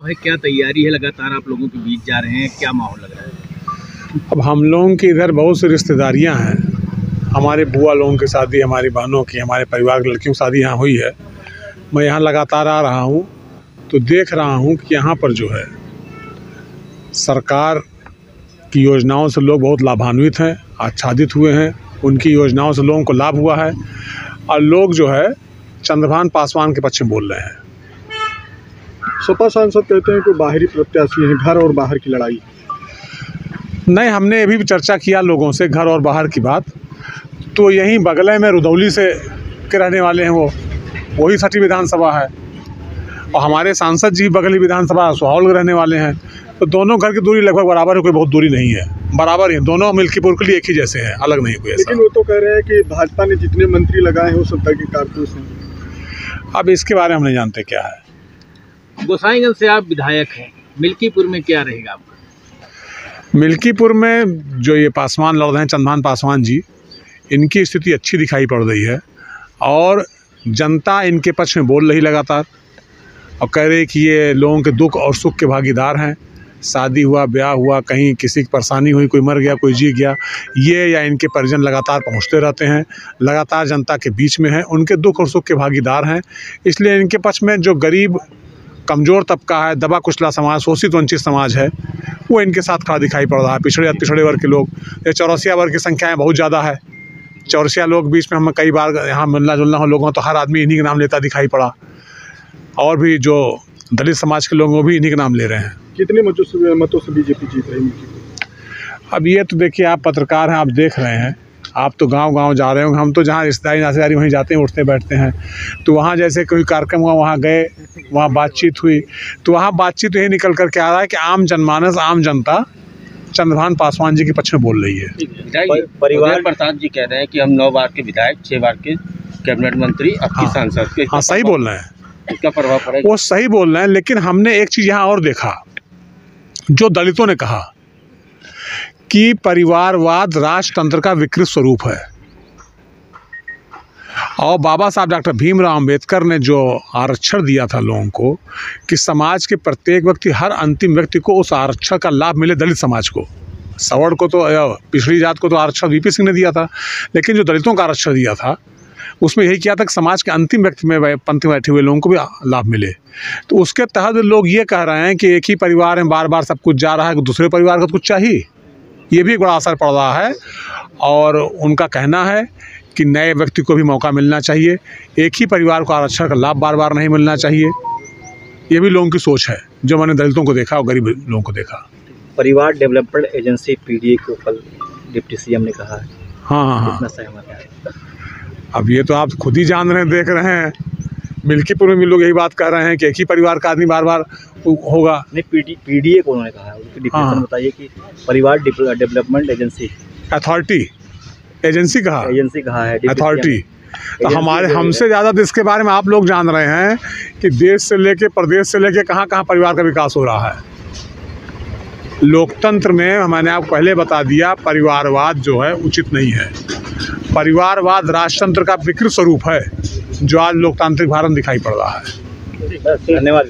है क्या तैयारी है? लगातार आप लोगों के बीच जा रहे हैं, क्या माहौल लग रहा है? अब हम लोगों की इधर बहुत सी रिश्तेदारियां हैं। हमारे बुआ लोगों की शादी, हमारी बहनों की, हमारे परिवार की लड़कियों की शादी यहाँ हुई है। मैं यहाँ लगातार आ रहा हूँ तो देख रहा हूँ कि यहाँ पर जो है सरकार की योजनाओं से लोग बहुत लाभान्वित हैं, आच्छादित हुए हैं। उनकी योजनाओं से लोगों को लाभ हुआ है और लोग जो है चंद्रभान पासवान के पक्ष में बोल रहे हैं। सपा सांसद कहते हैं कि बाहरी प्रत्याशी हैं, घर और बाहर की लड़ाई। नहीं, हमने अभी भी चर्चा किया लोगों से घर और बाहर की बात। तो यहीं बगल में रुदौली से के रहने वाले हैं, वही सटी विधानसभा है और हमारे सांसद जी बगली विधानसभा सुहावल के रहने वाले हैं। तो दोनों घर की दूरी लगभग बराबर है, कोई बहुत दूरी नहीं है, बराबर ही दोनों मिल्कीपुर के लिए एक ही जैसे हैं, अलग नहीं कोई ऐसा। लेकिन वो तो कह रहे हैं कि भाजपा ने जितने मंत्री लगाए हैं वो सत्ता के कारतूस हैं। अब इसके बारे में हम नहीं जानते क्या है। गोसाईगंज से आप विधायक हैं, मिल्कीपुर में क्या रहेगा आपका? मिल्कीपुर में जो ये पासवान लड़ रहे हैं, चंद्रभान पासवान जी, इनकी स्थिति अच्छी दिखाई पड़ रही है और जनता इनके पक्ष में बोल रही लगातार और कह रही कि ये लोगों के दुख और सुख के भागीदार हैं। शादी हुआ, ब्याह हुआ, कहीं किसी की परेशानी हुई, कोई मर गया, कोई जी गया, ये या इनके परिजन लगातार पहुंचते रहते हैं, लगातार जनता के बीच में हैं, उनके दुख और सुख के भागीदार हैं। इसलिए इनके पक्ष में जो गरीब कमज़ोर तबका है, दबा कुचला समाज, शोषित वंचित समाज है, वो इनके साथ खड़ा दिखाई पड़ रहा है। पिछड़े वर्ग के लोग, ये चौरसिया वर्ग की संख्याएँ बहुत ज़्यादा है। चौरसिया लोग बीच में हम कई बार यहाँ मिलना जुलना हो लोगों, तो हर आदमी इन्हीं के नाम लेता दिखाई पड़ा। और भी जो दलित समाज के लोग वो भी इन्हीं के नाम ले रहे हैं। कितने मतों से बीजेपी जीत रही है? अब ये तो देखिए, आप पत्रकार हैं, आप देख रहे हैं, आप तो गांव-गांव जा रहे होंगे। हम तो जहाँ रिश्तेदारी वहीं जाते हैं, उठते बैठते हैं। तो वहाँ जैसे कोई कार्यक्रम हुआ, वहाँ गए, वहाँ बातचीत हुई, तो वहाँ बातचीत यही निकल कर के आ रहा है कि आम जनमानस, आम जनता चंद्रभान पासवान जी के पक्ष में बोल रही है। परिवार प्रसाद जी कह रहे हैं कि हम 9 बार के विधायक, 6 बार के कैबिनेट मंत्री, अब की सांसद। हाँ, सही बोल रहे हैं, इसका प्रभाव पड़ेगा। वो सही बोल रहे हैं। लेकिन हमने एक चीज़ यहाँ और देखा, जो दलितों ने कहा कि परिवारवाद राजतंत्र का विकृत स्वरूप है और बाबा साहब डॉक्टर भीमराव अंबेडकर ने जो आरक्षण दिया था लोगों को कि समाज के प्रत्येक व्यक्ति, हर अंतिम व्यक्ति को उस आरक्षण का लाभ मिले। दलित समाज को, सवर्ण को तो, पिछड़ी जात को तो आरक्षण वीपी सिंह ने दिया था, लेकिन जो दलितों का आरक्षण दिया था उसमें यही किया था कि समाज के अंतिम व्यक्ति में पंक्ति में बैठे हुए लोगों को भी लाभ मिले। तो उसके तहत लोग ये कह रहे हैं कि एक ही परिवार में बार बार सब कुछ जा रहा है, कि दूसरे परिवार का कुछ चाहिए। ये भी एक बड़ा असर पड़ रहा है और उनका कहना है कि नए व्यक्ति को भी मौका मिलना चाहिए, एक ही परिवार को आरक्षण का लाभ बार बार नहीं मिलना चाहिए। ये भी लोगों की सोच है, जो मैंने दलितों को देखा और गरीब लोगों को देखा। परिवार डेवलपमेंट एजेंसी पीडीए को कल डिप्टी सीएम ने कहा है। हाँ, कितना सहमत है? अब ये तो आप खुद ही जान रहे हैं, देख रहे हैं। मिल्कीपुर में भी लोग यही बात कह रहे हैं कि एक ही परिवार का आदमी बार बार होगा। नहीं, पीडीए को उन्होंने कहा है, उसकी डिफिनेशन बताइए कि परिवार डेवलपमेंट एजेंसी। अथॉरिटी, एजेंसी कहा है, अथॉरिटी। तो हमसे ज़्यादा तो इसके बारे में आप लोग जान रहे हैं कि देश से लेके, प्रदेश से लेके कहाँ कहाँ परिवार का विकास हो रहा है। लोकतंत्र में मैंने आपको पहले बता दिया, परिवारवाद जो है उचित नहीं है। परिवारवाद राजतंत्र का विकृत स्वरूप है, जो आज लोकतांत्रिक भारत दिखाई पड़ रहा है। धन्यवाद।